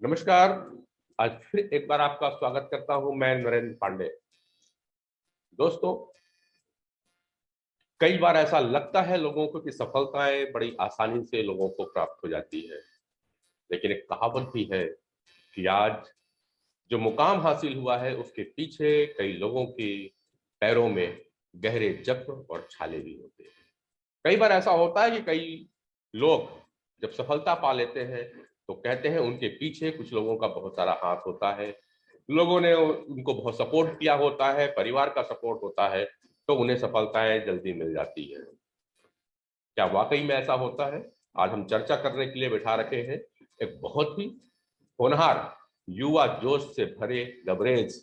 नमस्कार। आज फिर एक बार आपका स्वागत करता हूं मैं नरेंद्र पांडे। दोस्तों, कई बार ऐसा लगता है लोगों को कि सफलताएं बड़ी आसानी से लोगों को प्राप्त हो जाती है, लेकिन एक कहावत भी है कि आज जो मुकाम हासिल हुआ है उसके पीछे कई लोगों के पैरों में गहरे जख्म और छाले भी होते हैं। कई बार ऐसा होता है कि कई लोग जब सफलता पा लेते हैं तो कहते हैं उनके पीछे कुछ लोगों का बहुत सारा हाथ होता है, लोगों ने उनको बहुत सपोर्ट किया होता है, परिवार का सपोर्ट होता है, तो उन्हें सफलताएं जल्दी मिल जाती है। क्या वाकई में ऐसा होता है? आज हम चर्चा करने के लिए बैठा रखे हैं एक बहुत ही होनहार, युवा जोश से भरे लबरेज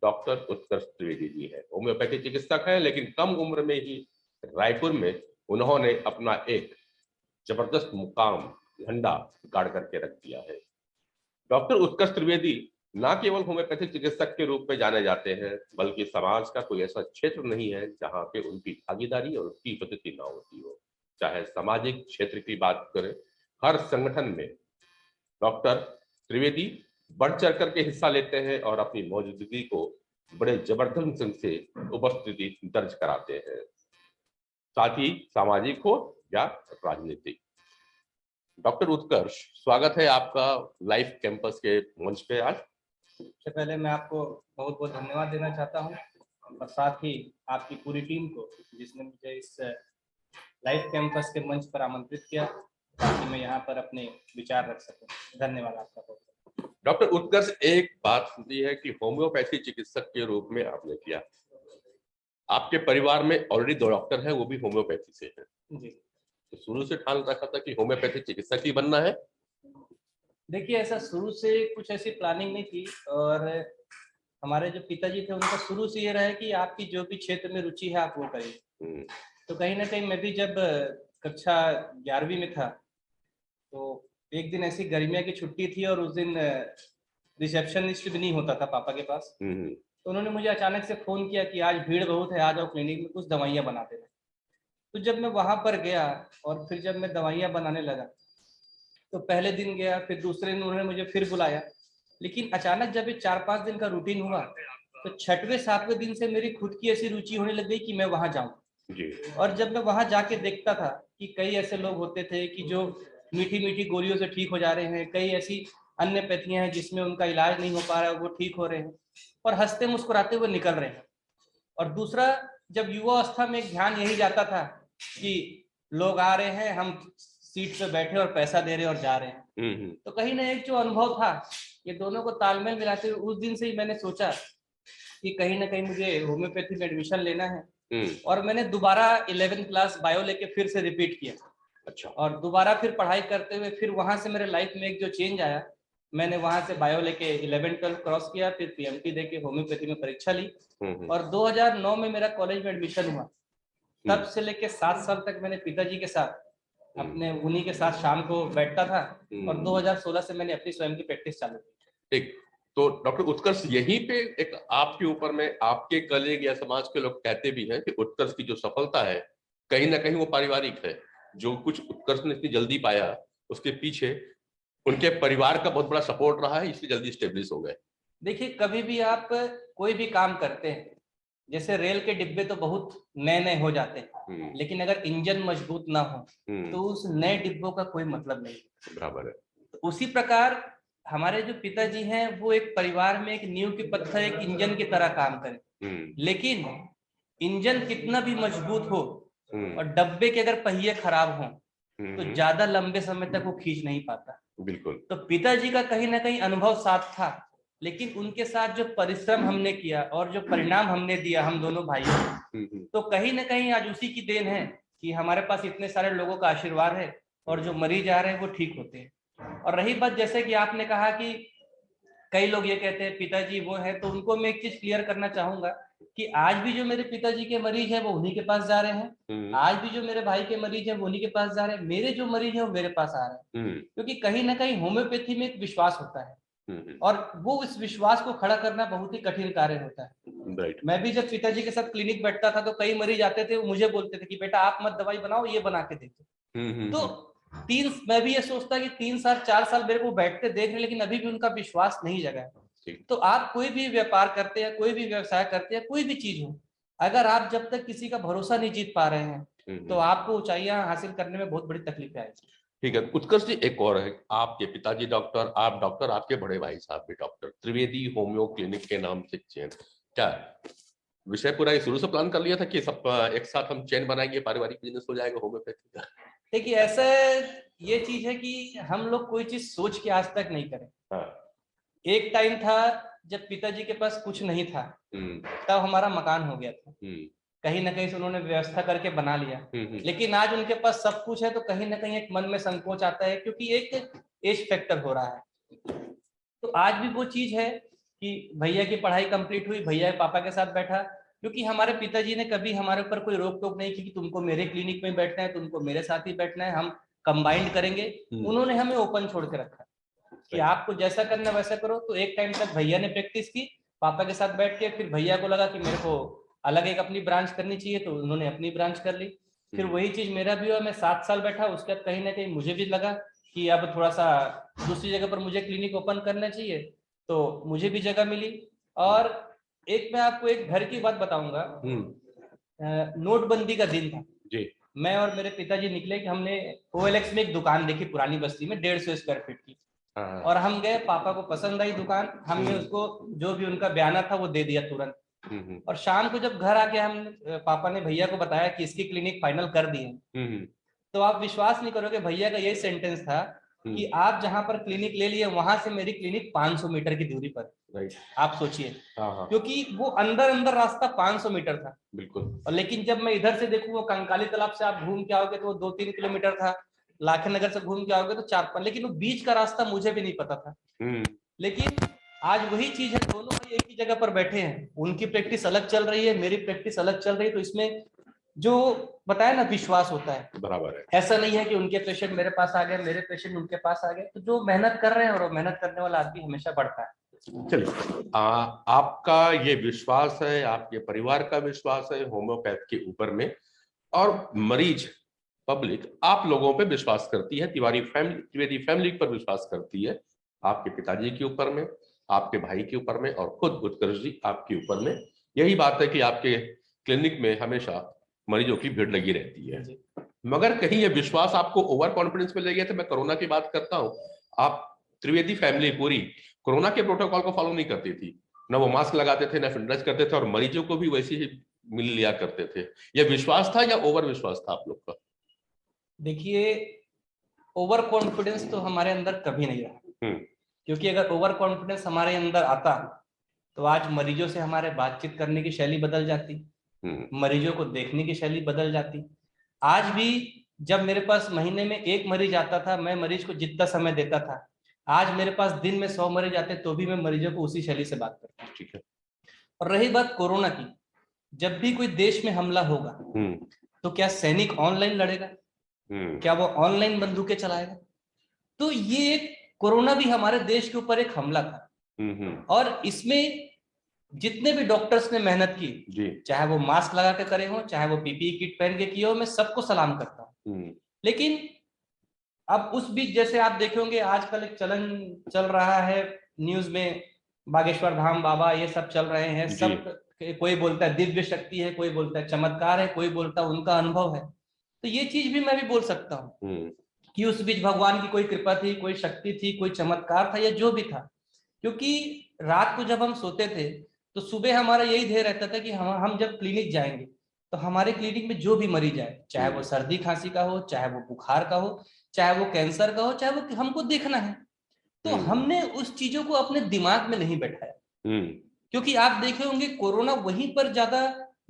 डॉक्टर उत्कर्ष त्रिवेदी जी है। होम्योपैथी चिकित्सक है, लेकिन कम उम्र में ही रायपुर में उन्होंने अपना एक जबरदस्त मुकाम, झंडा गाड़ करके रख दिया है। डॉक्टर उत्कर्ष त्रिवेदी न केवल होम्योपैथी चिकित्सक के रूप में जाने जाते हैं, बल्कि समाज का कोई ऐसा क्षेत्र नहीं है जहां पे उनकी भागीदारी और उनकी उपस्थिति ना होती हो। चाहे सामाजिक क्षेत्र की बात करें, हर संगठन में डॉक्टर त्रिवेदी बढ़ चढ़ करके हिस्सा लेते हैं और अपनी मौजूदगी को बड़े जबरदस्त ढंग से उपस्थिति दर्ज कराते हैं, साथ ही सामाजिक हो या राजनीतिक। डॉक्टर उत्कर्ष, स्वागत है आपका लाइफ कैंपस के मंच पे आज। सबसे पहले मैं आपको बहुत बहुत धन्यवाद देना चाहता हूं और साथ ही आपकी पूरी टीम को जिसने मुझे इस लाइफ कैंपस के मंच पर आमंत्रित किया ताकि मैं यहाँ पर अपने विचार रख सकूं। धन्यवाद आपका बहुत। डॉक्टर उत्कर्ष, एक बात होती है कि होम्योपैथी चिकित्सक के रूप में आपने किया, आपके परिवार में ऑलरेडी 2 डॉक्टर हैं, वो भी होम्योपैथी से हैं। जी, तो शुरू से ठान रखा था कि होम्योपैथी चिकित्सक ही बनना है? देखिए ऐसा शुरू से कुछ ऐसी प्लानिंग नहीं थी और हमारे जो पिताजी थे उनका शुरू से ये रहा है कि आपकी जो भी क्षेत्र में रुचि है आप वो करिए। तो कहीं ना कहीं मैं भी जब कक्षा 11वीं में था तो एक दिन ऐसी गर्मियों की छुट्टी थी और उस दिन रिसेप्शनिस्ट भी नहीं होता था पापा के पास। तो उन्होंने मुझे अचानक से फोन किया कि आज भीड़ बहुत है, आ जाओ क्लिनिक में, कुछ दवाइयाँ बना देना। तो जब मैं वहां पर गया और फिर जब मैं दवाइयाँ बनाने लगा तो पहले दिन गया, फिर दूसरे दिन उन्होंने मुझे फिर बुलाया। लेकिन अचानक जब ये 4-5 दिन का रूटीन हुआ तो 6वें-7वें दिन से मेरी खुद की ऐसी रुचि होने लग गई कि मैं वहां जाऊं। और जब मैं वहां जाके देखता था कि कई ऐसे लोग होते थे कि जो मीठी मीठी गोलियों से ठीक हो जा रहे हैं, कई ऐसी अन्य पैथियां हैं जिसमें उनका इलाज नहीं हो पा रहा है, वो ठीक हो रहे हैं और हंसते मुस्कुराते हुए निकल रहे हैं। और दूसरा, जब युवा अवस्था में एक ध्यान यही जाता था कि लोग आ रहे हैं, हम सीट पे बैठे और पैसा दे रहे और जा रहे हैं। तो कहीं ना एक जो अनुभव था, ये दोनों को तालमेल मिलाते हुए उस दिन से ही मैंने सोचा कि कहीं ना कहीं मुझे होम्योपैथी में एडमिशन लेना है। और मैंने दोबारा 11th क्लास बायो लेके फिर से रिपीट किया। अच्छा। और दोबारा फिर पढ़ाई करते हुए फिर वहां से मेरे लाइफ में एक जो चेंज आया, मैंने वहां से बायो लेके 11th-12th क्रॉस किया, फिर पीएमटी देके होम्योपैथी में परीक्षा ली और 2009 में मेरा कॉलेज में एडमिशन हुआ। तब से लेके 7 साल तक मैंने पिताजी के साथ अपने उन्हीं के साथ शाम को बैठता था और 2016 से मैंने अपनी स्वयं की प्रैक्टिस चालू की। ठीक। तो डॉक्टर उत्कर्ष, यहीं पे एक आपके ऊपर में आपके कलीग या समाज के लोग कहते भी हैं कि उत्कर्ष की जो सफलता है कहीं ना कहीं वो पारिवारिक है। जो कुछ उत्कर्ष ने इतनी जल्दी पाया उसके पीछे उनके परिवार का बहुत बड़ा सपोर्ट रहा है, इसलिए जल्दी स्टेब्लिश हो गए। देखिए, कभी भी आप कोई भी काम करते हैं, जैसे रेल के डिब्बे तो बहुत नए नए हो जाते हैं, लेकिन अगर इंजन मजबूत ना हो तो उस नए डिब्बों का कोई मतलब नहीं। बराबर है। तो उसी प्रकार हमारे जो पिताजी हैं वो एक परिवार में एक नींव के पत्थर, एक इंजन की तरह काम करें। लेकिन इंजन कितना भी मजबूत हो और डब्बे के अगर पहिए खराब हों तो ज्यादा लंबे समय तक वो खींच नहीं पाता। बिल्कुल। तो पिताजी का कहीं ना कहीं अनुभव साथ था, लेकिन उनके साथ जो परिश्रम हमने किया और जो परिणाम हमने दिया हम दोनों भाइयों, तो कहीं ना कहीं आज उसी की देन है कि हमारे पास इतने सारे लोगों का आशीर्वाद है और जो मरीज आ रहे हैं वो ठीक होते हैं। और रही बात, जैसे कि आपने कहा कि कई लोग ये कहते हैं पिताजी वो है, तो उनको मैं एक चीज क्लियर करना चाहूंगा कि आज भी जो मेरे पिताजी के मरीज हैं वो उन्हीं के पास जा रहे हैं, आज भी जो मेरे भाई के मरीज हैं वो उन्हीं के पास जा रहे हैं, मेरे जो मरीज हैं वो मेरे पास आ रहे हैं। क्योंकि कहीं ना कहीं होम्योपैथी में एक विश्वास होता है और वो इस विश्वास को खड़ा करना बहुत ही कठिन कार्य होता है। मैं भी जब पिताजी के साथ क्लिनिक बैठता था तो कई मरीज आते थे, वो मुझे बोलते थे कि बेटा आप मत दवाई बनाओ, ये बना के देखो। तो मैं भी ये सोचता कि 3 साल 4 साल मेरे को बैठते देख रहे, लेकिन अभी भी उनका विश्वास नहीं जगा है। तो आप कोई भी व्यापार करते हैं, कोई भी व्यवसाय करते हैं, कोई भी चीज हो, अगर आप जब तक किसी का भरोसा नहीं जीत पा रहे हैं तो आपको ऊंचाइयां हासिल करने में बहुत बड़ी तकलीफ आएगी। ठीक है उत्कर्ष जी, एक और है, आपके पिताजी डॉक्टर, आप डॉक्टर, आपके बड़े भाई साहब भी डॉक्टर, त्रिवेदी होम्यो क्लिनिक के नाम से चेन, क्या विषय पूरा शुरू से प्लान कर लिया था कि सब एक साथ हम चेन बनाएंगे, पारिवारिक बिजनेस हो जाएगा होम्योपैथी का? देखिए ऐसा ये चीज है कि हम लोग कोई चीज सोच के आज तक नहीं करें। हाँ। एक टाइम था जब पिताजी के पास कुछ नहीं था, तब हमारा मकान हो गया था, कहीं ना कहीं से उन्होंने व्यवस्था करके बना लिया। लेकिन आज उनके पास सब कुछ है तो कहीं ना कहीं एक मन में संकोच आता है, क्योंकि एक एज फैक्टर हो रहा है। तो आज भी वो चीज है कि भैया की पढ़ाई कंप्लीट हुई, भैया पापा के साथ बैठा, क्योंकि हमारे पिताजी ने कभी हमारे ऊपर कोई रोक टोक नहीं की कि तुमको मेरे क्लिनिक में बैठना है, तुमको मेरे साथ ही बैठना है, हम कंबाइंड करेंगे। उन्होंने हमें ओपन छोड़ के रखा कि आपको जैसा करना वैसा करो। तो एक टाइम तक भैया ने प्रैक्टिस की पापा के साथ बैठ के, फिर भैया को लगा कि मेरे को अलग एक अपनी ब्रांच करनी चाहिए, तो उन्होंने अपनी ब्रांच कर ली। फिर वही चीज मेरा भी हुआ, मैं 7 साल बैठा, उसके बाद कहीं ना कहीं मुझे भी लगा कि अब थोड़ा सा दूसरी जगह पर मुझे क्लिनिक ओपन करना चाहिए, तो मुझे भी जगह मिली। और एक मैं आपको एक घर की बात बताऊंगा, नोटबंदी का दिन था जी। मैं और मेरे पिताजी निकले कि हमने OLX में एक दुकान देखी पुरानी बस्ती में 150 स्क्वायर फीट की, और हम गए, पापा को पसंद आई दुकान, हमने उसको जो भी उनका बयाना था वो दे दिया तुरंत। और शाम को जब घर आके हम पापा ने भैया को बताया कि इसकी क्लिनिक फाइनल कर दी है, तो आप विश्वास नहीं करोगे, भैया का यही सेंटेंस था कि आप जहां पर क्लिनिक ले लिए वहां से मेरी क्लिनिक 500 मीटर की दूरी पर। राइट, आप सोचिए, क्योंकि वो अंदर अंदर रास्ता 500 मीटर था बिल्कुल। और लेकिन जब मैं इधर से देखूं, वो कंकाली तालाब से आप घूम के आओगे तो वो 2-3 किलोमीटर था, लाखे नगर से घूम के आओगे तो 4-5, लेकिन वो बीच का रास्ता मुझे भी नहीं पता था। लेकिन आज वही चीज है, दोनों भाई एक ही जगह पर बैठे हैं, उनकी प्रैक्टिस अलग चल रही है, मेरी प्रैक्टिस अलग चल रही है, तो इसमें जो बताया ना विश्वास होता है, बराबर है। ऐसा नहीं है कि उनके पेशेंट मेरे पास आ गए, मेरे पेशेंट उनके पास आ गए, तो जो मेहनत कर रहे हैं और मेहनत करने वाला आदमी हमेशा बढ़ता है। चलिए, आपका ये विश्वास है, आपके परिवार का विश्वास है होम्योपैथ के ऊपर में, और मरीज पब्लिक आप लोगों पे विश्वास करती है, त्रिवेदी फैमिली पर विश्वास करती है, आपके पिताजी के ऊपर में, आपके भाई के ऊपर में, और खुद उत्कर्ष जी आपके ऊपर में। यही बात है कि आपके क्लिनिक में हमेशा मरीजों की भीड़ लगी रहती है। मगर कहीं ये विश्वास आपको ओवर कॉन्फिडेंस में ले गया था। मैं कोरोना की बात करता हूँ, आप त्रिवेदी फैमिली पूरी कोरोना के प्रोटोकॉल को फॉलो नहीं करती थी, ना वो मास्क लगाते थे, ना सैनिटाइज करते थे, और मरीजों को भी वैसे ही मिल लिया करते थे। यह विश्वास था या ओवर विश्वास था आप लोग का? देखिए, ओवर कॉन्फिडेंस तो हमारे अंदर कभी नहीं रहा, क्योंकि अगर ओवर कॉन्फिडेंस हमारे अंदर आता तो आज मरीजों से हमारे बातचीत करने की शैली बदल जाती, मरीजों को देखने की शैली बदल जाती। आज भी जब मेरे पास महीने में 1 मरीज आता था, मैं मरीज को जितना समय देता था, आज मेरे पास दिन में 100 मरीज आते तो भी मैं मरीजों को उसी शैली से बात करता हूँ। ठीक है। और रही बात कोरोना की, जब भी कोई देश में हमला होगा तो क्या सैनिक ऑनलाइन लड़ेगा? क्या वो ऑनलाइन बंदूकें चलाएगा? तो ये कोरोना भी हमारे देश के ऊपर एक हमला था, और इसमें जितने भी डॉक्टर्स ने मेहनत की, चाहे वो मास्क लगा के करे हो, चाहे वो PPE किट पहन के किए हो, मैं सबको सलाम करता हूँ। लेकिन अब उस बीच जैसे आप देखे होंगे, आजकल एक चलन चल रहा है न्यूज में, बागेश्वर धाम बाबा ये सब चल रहे हैं, सब कोई बोलता है दिव्य शक्ति है, कोई बोलता है चमत्कार है, कोई बोलता है उनका अनुभव है। तो ये चीज भी मैं भी बोल सकता हूँ कि उस बीच भगवान की कोई कृपा थी, कोई शक्ति थी, कोई चमत्कार था, या जो भी था। क्योंकि रात को जब हम सोते थे तो सुबह हमारा यही ध्येय रहता था कि हम जब क्लिनिक जाएंगे तो हमारे क्लिनिक में जो भी मरीज आए, चाहे वो सर्दी खांसी का हो, चाहे वो बुखार का हो, चाहे वो कैंसर का हो, चाहे वो हमको देखना है, तो हमने उस चीजों को अपने दिमाग में नहीं बैठाया। क्योंकि आप देखे होंगे कोरोना वहीं पर ज्यादा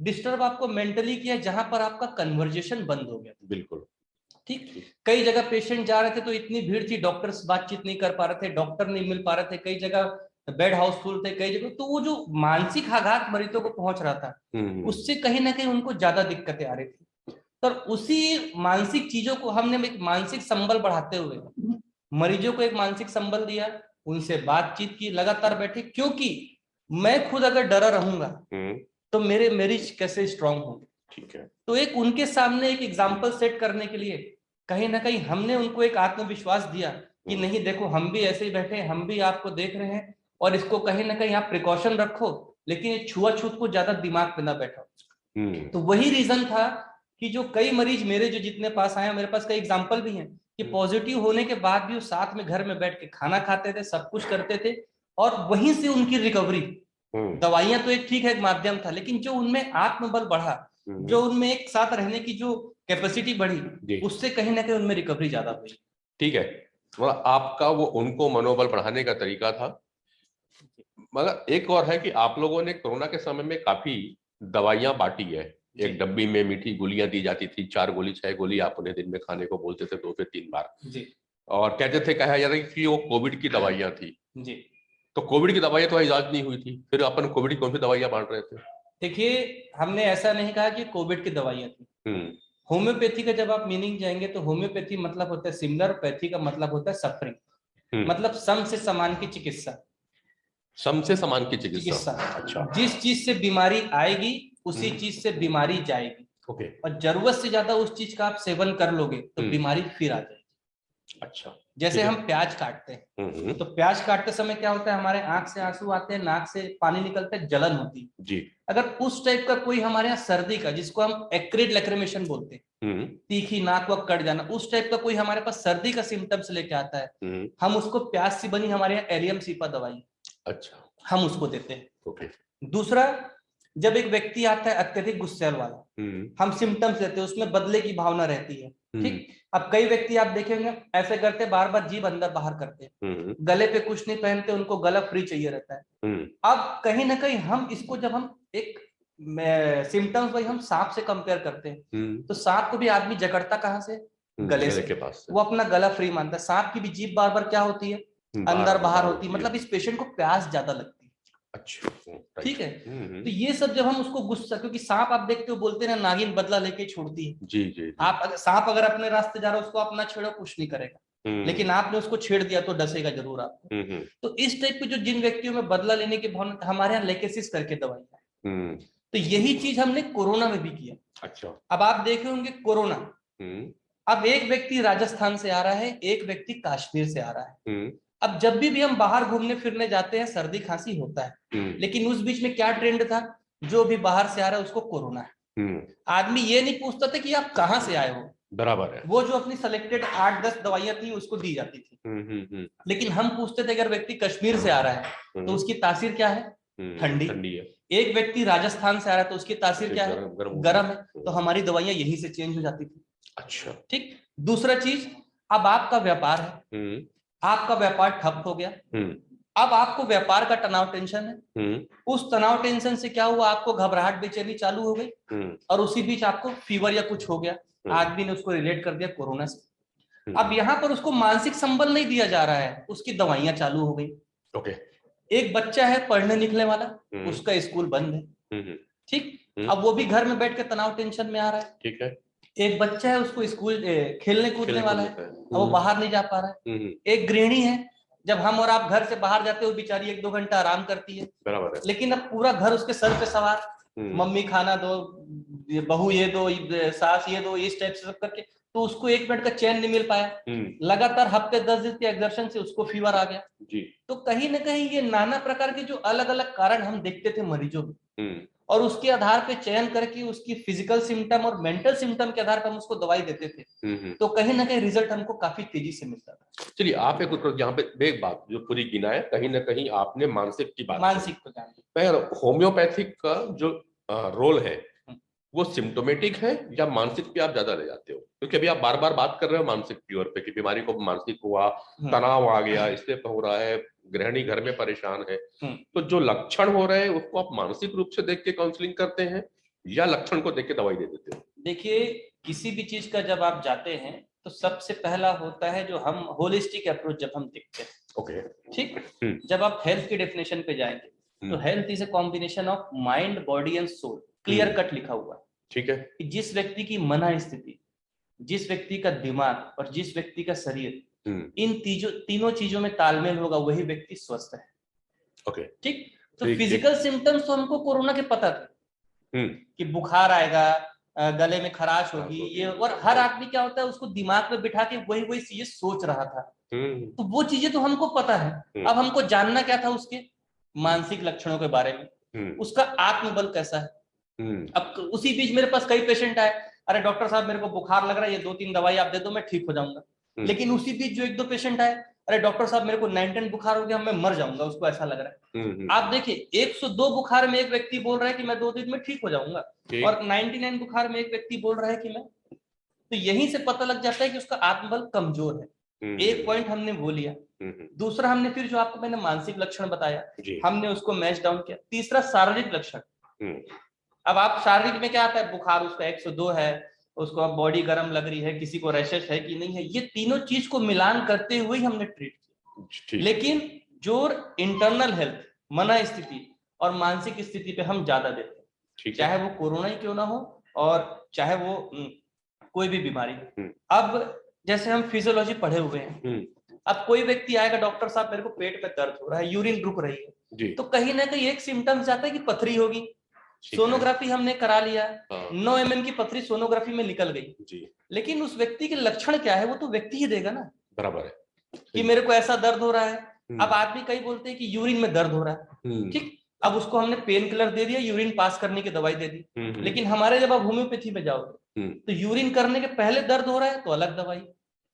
डिस्टर्ब आपको मेंटली किया जहां पर आपका कन्वर्जेशन बंद हो गया। बिल्कुल ठीक। कई जगह पेशेंट जा रहे थे तो इतनी भीड़ थी, डॉक्टर्स बातचीत नहीं कर पा रहे थे, डॉक्टर नहीं मिल पा रहे थे, कई जगह बेड हाउसफुल थे, कई जगह तो वो जो मानसिक आघात मरीजों को पहुंच रहा था, उससे कहीं ना कहीं उनको ज्यादा दिक्कतें आ रही थी। तो उसी मानसिक चीजों को हमने एक मानसिक संबल बढ़ाते हुए मरीजों को एक मानसिक संबल दिया, उनसे बातचीत की, लगातार बैठे, क्योंकि मैं खुद अगर डरा रहूंगा तो मेरे मरीज कैसे स्ट्रांग होंगे। ठीक है। तो एक उनके सामने एक एग्जाम्पल सेट करने के लिए कहीं ना कहीं हमने उनको एक आत्मविश्वास दिया कि नहीं देखो हम भी ऐसे ही बैठे हैं, हम भी आपको देख रहे हैं और इसको कहीं ना कहीं आप प्रिकॉशन रखो, लेकिन ये छुआछूत को ज्यादा दिमाग पे ना बैठो। तो वही रीजन था कि जो कई मरीज मेरे जो जितने पास आए, मेरे पास कई एग्जांपल भी हैं कि पॉजिटिव होने के बाद भी वो साथ में घर में बैठ के खाना खाते थे, सब कुछ करते थे और वहीं से उनकी रिकवरी। दवाइयां तो एक ठीक है, एक माध्यम था, लेकिन जो उनमें आत्मबल बढ़ा, जो उनमें एक साथ रहने की जो कैपेसिटी बढ़ी, उससे कहीं ना कहीं उनमें रिकवरी ज्यादा हुई। ठीक है, मतलब आपका वो उनको मनोबल बढ़ाने का तरीका था। मगर एक और है कि आप लोगों ने कोरोना के समय में काफी दवाइयां बांटी है। एक डब्बी में मीठी गोलियां दी जाती थी, 4 गोली 6 गोली आप उन्हें दिन में खाने को बोलते थे 2 से 3 बार जी। और कहते थे, कहा जाता है कि वो कोविड की दवाइयां थी जी। तो कोविड की दवाइयां तो इजाज नहीं हुई थी, फिर अपन कोविड की कौन सी दवाइयां बांट रहे थे? देखिए, हमने ऐसा नहीं कहा कि कोविड की दवाइयां थी। होम्योपैथी का जब आप मीनिंग जाएंगे तो होम्योपैथी मतलब होता है सिमिलर, पैथी का मतलब होता है सफरिंग, मतलब सम से समान की चिकित्सा। सम से समान की चिकित्सा। अच्छा। जिस चीज से बीमारी आएगी उसी चीज से बीमारी जाएगी। ओके। और जरूरत से ज्यादा उस चीज का आप सेवन कर लोगे तो बीमारी फिर आ जाएगी। अच्छा। जैसे हम प्याज काटते हैं तो प्याज काटते समय क्या होता है, हमारे आंख से आंसू आते हैं, नाक से पानी निकलता है, जलन होती है जी। अगर उस टाइप का कोई हमारे यहाँ सर्दी का, जिसको हम एक्रिड लैक्रिमेशन बोलते हैं, तीखी नाक वक कट जाना, उस टाइप का कोई हमारे पास सर्दी का सिम्टम्स लेके आता है, हम उसको प्याज से बनी हमारे यहाँ एलियम सीपा दवाई, अच्छा, हम उसको देते हैं। ओके। दूसरा, जब एक व्यक्ति आता है अत्यधिक गुस्से वाला, हम सिम्टम्स देते हैं, उसमें बदले की भावना रहती है, ठीक। अब कई व्यक्ति आप देखेंगे ऐसे करते, बार बार जीभ अंदर बाहर करते हैं, गले पे कुछ नहीं पहनते, उनको गला फ्री चाहिए रहता है। अब कहीं ना कहीं हम इसको जब हम एक सिम्टम्स भाई हम सांप से कंपेयर करते हैं, तो सांप को भी आदमी जकड़ता कहाँ से, गले से के पास से। वो अपना गला फ्री मानता है। सांप की भी जीभ बार बार क्या होती है, अंदर बाहर होती है, मतलब इस पेशेंट को प्यास ज्यादा लगती है। अच्छा, ठीक है। तो ये सब जब हम उसको गुस्सा, क्योंकि सांप आप देखते हो बोलते हैं नागिन बदला लेके छोड़ती है। जी जी। आप सांप अगर अपने रास्ते जा रहे हो उसको आप ना छेड़ो, कुछ नहीं करेगा, लेकिन आपने उसको छेड़ दिया तो डसेगा जरूर आपको। तो इस टाइप के जो जिन व्यक्तियों में बदला लेने की भावना, हमारे यहाँ लेकेसिस करके दवाई है, तो यही चीज हमने कोरोना में भी किया। अच्छा। अब आप देखे होंगे कोरोना, अब एक व्यक्ति राजस्थान से आ रहा है, एक व्यक्ति कश्मीर से आ रहा है। अब जब भी हम बाहर घूमने फिरने जाते हैं सर्दी खांसी होता है, लेकिन उस बीच में क्या ट्रेंड था, जो भी बाहर से आ रहा है उसको कोरोना है। आदमी ये नहीं पूछता था कि आप कहां से आए हो, बराबर है, वो जो अपनी सेलेक्टेड 8-10 दवाइयां थी उसको दी जाती थी। लेकिन हम पूछते थे अगर व्यक्ति कश्मीर से आ रहा है तो उसकी तासीर क्या है, ठंडी है। एक व्यक्ति राजस्थान से आ रहा है तो उसकी तासीर क्या है, गर्म है, तो हमारी दवाइयां यहीं से चेंज हो जाती थी। अच्छा, ठीक। दूसरा चीज, अब आपका व्यापार है, आपका व्यापार ठप हो गया, अब आपको व्यापार का तनाव टेंशन है, उस तनाव टेंशन से क्या हुआ, आपको घबराहट बेचैनी चालू हो गई, और उसी बीच आपको फीवर या कुछ हो गया, आदमी ने उसको रिलेट कर दिया कोरोना से। अब यहाँ पर उसको मानसिक संबल नहीं दिया जा रहा है, उसकी दवाइयां चालू हो गई। ओके। एक बच्चा है पढ़ने निकलने वाला, उसका स्कूल बंद है, ठीक। अब वो भी घर में बैठ के तनाव टेंशन में आ रहा है, ठीक है। एक बच्चा है उसको स्कूल खेलने कूदने वाला है, अब वो बाहर नहीं जा पा रहा है। एक गृहिणी है, जब हम और आप घर से बाहर जाते हो बेचारी 1-2 घंटा आराम करती है, बराबर है, लेकिन अब पूरा घर उसके सर पे सवार, मम्मी खाना दो, बहू ये दो, सास ये दो, इस टाइप से सब करके, तो उसको 1 मिनट का चैन नहीं मिल पाया। लगातार हफ्ते 10 दिन के एक्सर्शन से उसको फीवर आ गया जी। तो कहीं ना कहीं ये नाना प्रकार के जो अलग अलग कारण हम देखते थे मरीजों में, और उसके आधार पे चयन करके उसकी फिजिकल सिम्टम और मेंटल सिम्टम के आधार पर हम उसको दवाई देते थे, तो कहीं ना कहीं रिजल्ट हमको काफी तेजी से मिलता था। चलिए, आप यहाँ पे एक बात जो पूरी गिनाए, कहीं ना कहीं आपने मानसिक की बात, मानसिक को जान, होम्योपैथिक का जो रोल है वो सिम्टोमेटिक है या मानसिक पे आप ज्यादा ले जाते हो? क्योंकि अभी आप बार बार बात कर रहे हो मानसिक प्योर पे कि बीमारी को मानसिक हुआ, तनाव आ गया, इसलिए हो रहा है, गृहिणी घर में परेशान है, तो जो लक्षण हो रहे हैं उसको आप मानसिक रूप से देख के काउंसलिंग करते हैं या लक्षण को देख के दवाई दे देते हो? देखिए, किसी भी चीज का जब आप जाते हैं तो सबसे पहला होता है जो हम होलिस्टिक अप्रोच जब हम देखते हैं। ओके, ठीक। जब आप हेल्थ की डेफिनेशन पे जाएंगे तो health is a combination of mind, body and soul, clear cut लिखा हुआ है, ठीक है, कि जिस व्यक्ति की मन स्थिति, जिस व्यक्ति का दिमाग और जिस व्यक्ति का शरीर, इन तीनों चीजों में तालमेल होगा, वही व्यक्ति स्वस्थ है। ओके, ठीक। तो फिजिकल सिम्टम्स तो हमको कोरोना के पता थे कि बुखार आएगा, गले में खराश होगी ये, और हर आदमी क्या होता है उसको दिमाग में बिठा के वही वही चीजें सोच रहा था। तो वो चीजें तो हमको पता है, अब हमको जानना क्या था उसके मानसिक लक्षणों के बारे में, उसका आत्मबल कैसा है। अब उसी बीच मेरे पास कई पेशेंट आए, अरे डॉक्टर साहब मेरे को बुखार लग रहा है, ये 2-3 दवाई आप दे दो मैं ठीक हो जाऊंगा। लेकिन उसी बीच जो 1-2 पेशेंट आए, अरे डॉक्टर साहब मेरे को 9-10 बुखार हो गया, मैं मर जाऊंगा, उसको ऐसा लग रहा है। आप देखिए 102 बुखार में एक व्यक्ति बोल रहा है कि मैं 2 दिन में ठीक हो जाऊंगा, और 99 बुखार में एक व्यक्ति बोल रहा है कि मैं, तो यहीं से पता लग जाता है कि उसका आत्मबल कमजोर है। एक पॉइंट हमने वो लिया। दूसरा हमने फिर जो आपको मैंने मानसिक लक्षण बताया हमने उसको मैच डाउन किया। तीसरा शारीरिक लक्षण। अब आप शारीरिक में क्या आता है, बुखार उसका 102 है, उसको अब बॉडी गर्म लग रही है, किसी को रैशेस है कि नहीं है, ये तीनों चीज को मिलान करते हुए हमने ट्रीट किया। लेकिन जोर इंटरनल हेल्थ, मन स्थिति और मानसिक स्थिति पे हम ज्यादा देते हैं, चाहे वो कोरोना ही क्यों ना हो और चाहे वो कोई भी बीमारी। अब जैसे हम फिजियोलॉजी पढ़े हुए हैं, अब कोई व्यक्ति आएगा, डॉक्टर साहब मेरे को पेट में दर्द हो रहा है, यूरिन रुक रही है, तो कहीं ना कहीं एक सिम्टम्स आता है कि पथरी होगी। सोनोग्राफी हमने करा लिया, 9 mm की पथरी सोनोग्राफी में निकल गई, लेकिन उस व्यक्ति के लक्षण क्या है वो तो व्यक्ति ही देगा ना, बराबर है कि मेरे को ऐसा दर्द हो रहा है। अब आदमी कई बोलते हैं कि यूरिन में दर्द हो रहा है, ठीक, अब उसको हमने पेन किलर दे दिया, यूरिन पास करने की दवाई दे दी। लेकिन हमारे जब आप होम्योपैथी में जाओगे तो यूरिन करने के पहले दर्द हो रहा है तो अलग दवाई,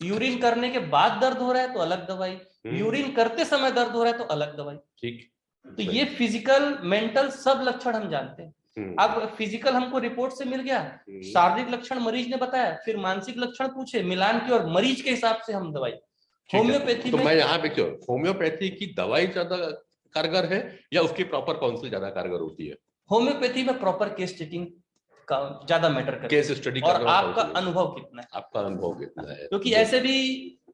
यूरिन करने के बाद दर्द हो रहा है तो अलग दवाई, यूरिन करते समय दर्द हो रहा है तो अलग दवाई। ठीक, तो ये फिजिकल मेंटल सब लक्षण हम जानते हैं। अब फिजिकल हमको रिपोर्ट से मिल गया, शारीरिक लक्षण मरीज ने बताया, फिर मानसिक लक्षण पूछे, मिलान की और मरीज के हिसाब से हम दवाई। होम्योपैथी तो मैं यहाँ पे क्यों, होम्योपैथी की दवाई ज्यादा कारगर है या उसकी प्रॉपर काउंसिल ज्यादा कारगर होती है? होम्योपैथी में प्रॉपर केस स्टडी का ज्यादा मैटर करता है, केस स्टडी और आपका अनुभव कितना है, आपका अनुभव कितना है, क्योंकि ऐसे भी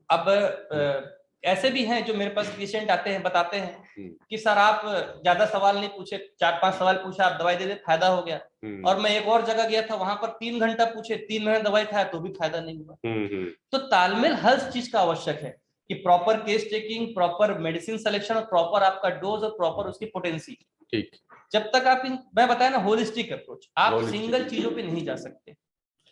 अब ऐसे भी हैं जो मेरे पास पेशेंट आते हैं बताते हैं कि सर आप ज्यादा सवाल नहीं पूछे, 4-5 सवाल पूछा, आप दवाई दे दे, फायदा हो गया। और मैं एक और जगह गया था, वहां पर 3 घंटा पूछे, 3 महीने दवाई खाया तो भी फायदा नहीं हुआ। तो तालमेल हर चीज का आवश्यक है कि proper case taking, proper medicine selection और प्रॉपर आपका डोज और प्रॉपर उसकी पोटेंसी। ठीक, जब तक आप मैं बताया ना होलिस्टिक अप्रोच, आप सिंगल चीजों पे नहीं जा सकते,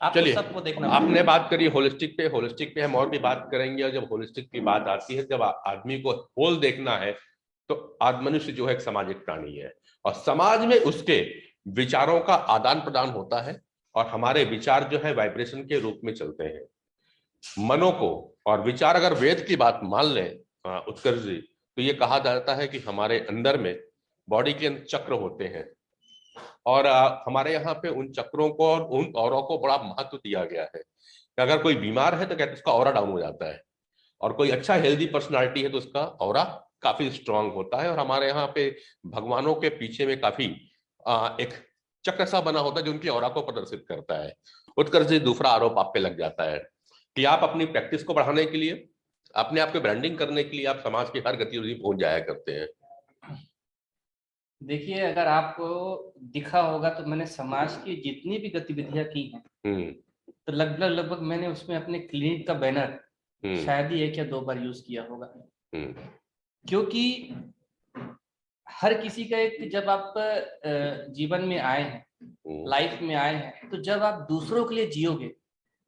आपको सबको देखना। आपने बात करी होलिस्टिक पे हम और भी बात करेंगे। और जब होलिस्टिक की बात आती है, जब आदमी को होल देखना है तो मनुष्य जो है एक सामाजिक प्राणी है, और समाज में उसके विचारों का आदान प्रदान होता है, और हमारे विचार जो है वाइब्रेशन के रूप में चलते हैं। मनों को और विचार अगर वेद की बात मान लें उत्कर्ष जी, तो ये कहा जाता है कि हमारे अंदर में बॉडी के चक्र होते हैं, और हमारे यहाँ पे उन चक्रों को और उन औरों को बड़ा महत्व दिया गया है कि अगर कोई बीमार है तो कहते उसका ऑरा डाउन हो जाता है, और कोई अच्छा हेल्दी पर्सनालिटी है तो उसका ऑरा काफी स्ट्रांग होता है। और हमारे यहाँ पे भगवानों के पीछे में काफी एक चक्र सा बना होता है जो उनकी ऑरा को प्रदर्शित करता है। उत्कर्ष जी, दूसरा आरोप आप पे लग जाता है कि आप अपनी प्रैक्टिस को बढ़ाने के लिए, अपने आप को ब्रांडिंग करने के लिए आप समाज की हर गतिविधि पहुंच जाया करते हैं। देखिए, अगर आपको दिखा होगा तो मैंने समाज की जितनी भी गतिविधियां की हैं तो लगभग मैंने उसमें अपने क्लिनिक का बैनर शायद ही 1 या 2 बार यूज किया होगा। क्योंकि हर किसी का एक, जब आप जीवन में आए हैं, लाइफ में आए हैं, तो जब आप दूसरों के लिए जियोगे